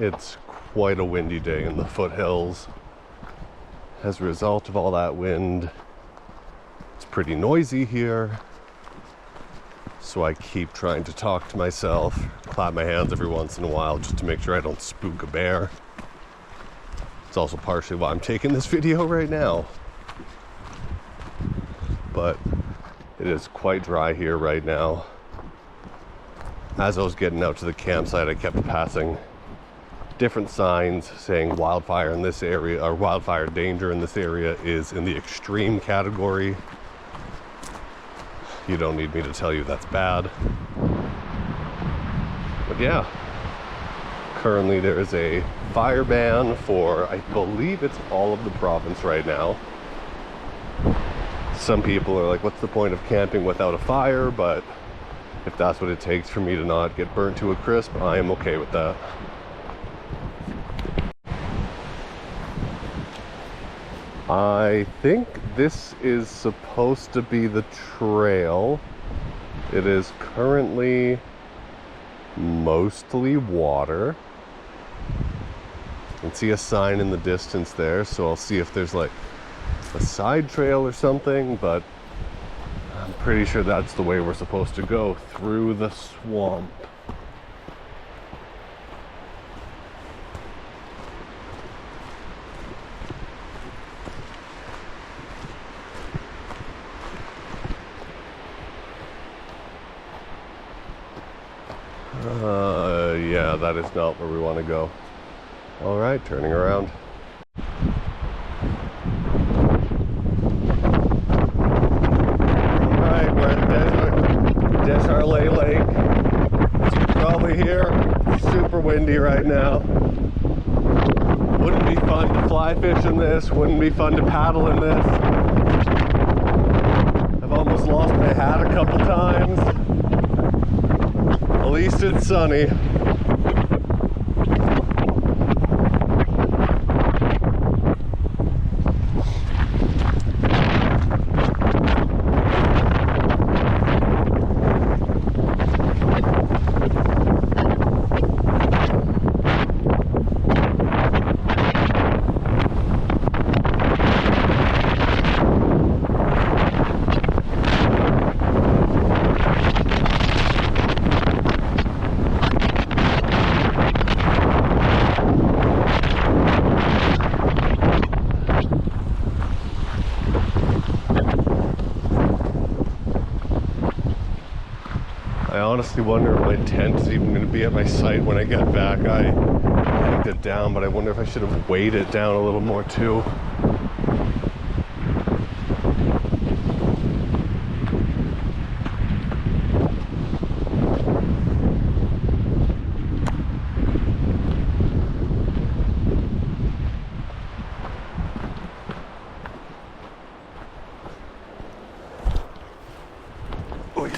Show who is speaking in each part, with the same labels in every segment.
Speaker 1: It's quite a windy day in the foothills. As a result of all that wind, it's pretty noisy here. So I keep trying to talk to myself, clap my hands every once in a while just to make sure I don't spook a bear. It's also partially why I'm taking this video right now. But it is quite dry here right now. As I was getting out to the campsite, I kept passing different signs saying wildfire in this area, or wildfire danger in this area is in the extreme category. You don't need me to tell you that's bad. But yeah, currently there is a fire ban for, I believe it's all of the province right now. Some people are like, what's the point of camping without a fire? But if that's what it takes for me to not get burnt to a crisp, I am okay with that. I think this is supposed to be the trail. It is currently mostly water. I can see a sign in the distance there, so I'll see if there's like a side trail or something, but I'm pretty sure that's the way we're supposed to go, through the swamp. Yeah, that is not where we want to go. All right, turning around. All right, we're at Desert Lake. As you can probably hear, super windy right now. Wouldn't be fun to fly fish in this. Wouldn't be fun to paddle in this. I've almost lost my hat a couple times. At least it's sunny. I honestly wonder if my tent is even going to be at my site when I get back. I yanked it down, but I wonder if I should have weighed it down a little more too. Oh yeah.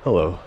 Speaker 1: Hello.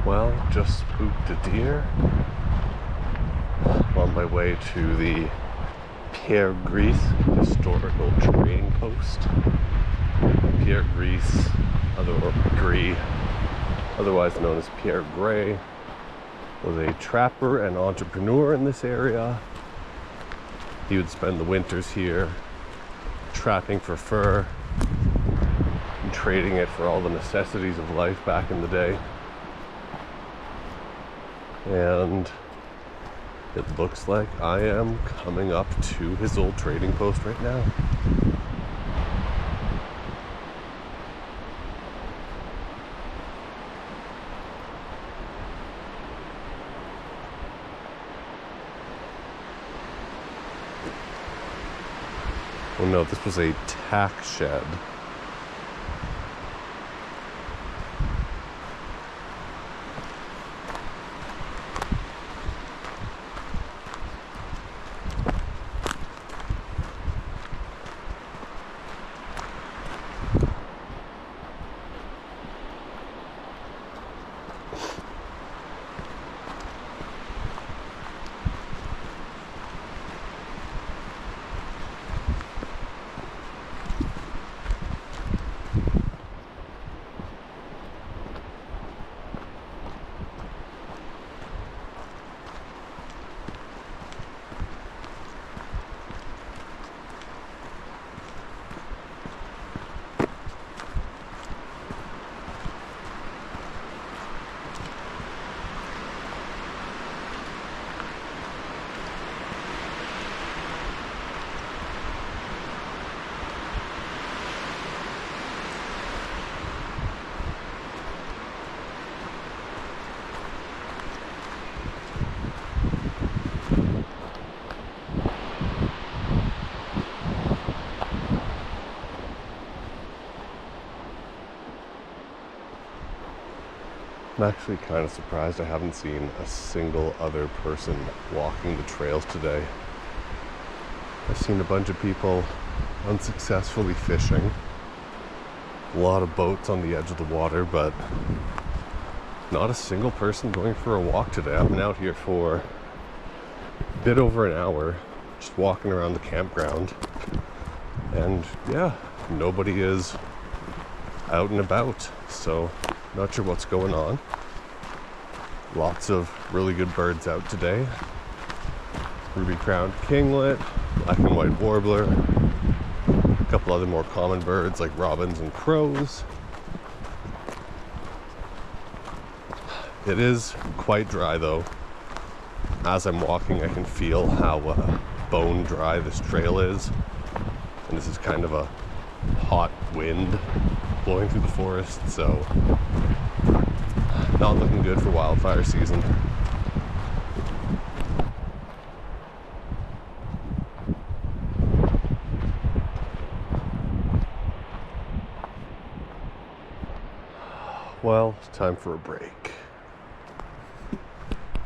Speaker 1: Well, just spooked a deer. I'm on my way to the Pierre historical trading post. Pierre, otherwise known as Pierre Gray, was a trapper and entrepreneur in this area. He would spend the winters here trapping for fur and trading it for all the necessities of life back in the day. And it looks like I am coming up to his old trading post right now. Oh no, this was a tack shed. I'm actually kind of surprised I haven't seen a single other person walking the trails today. I've seen a bunch of people unsuccessfully fishing, a lot of boats on the edge of the water, but not a single person going for a walk today. I've been out here for a bit over an hour, just walking around the campground, and yeah, nobody is out and about, so not sure what's going on. Lots of really good birds out today. Ruby-crowned kinglet, black and white warbler, a couple other more common birds like robins and crows. It is quite dry though. As I'm walking, I can feel how bone dry this trail is. And this is kind of a hot wind blowing through the forest, so not looking good for wildfire season. Well, it's time for a break.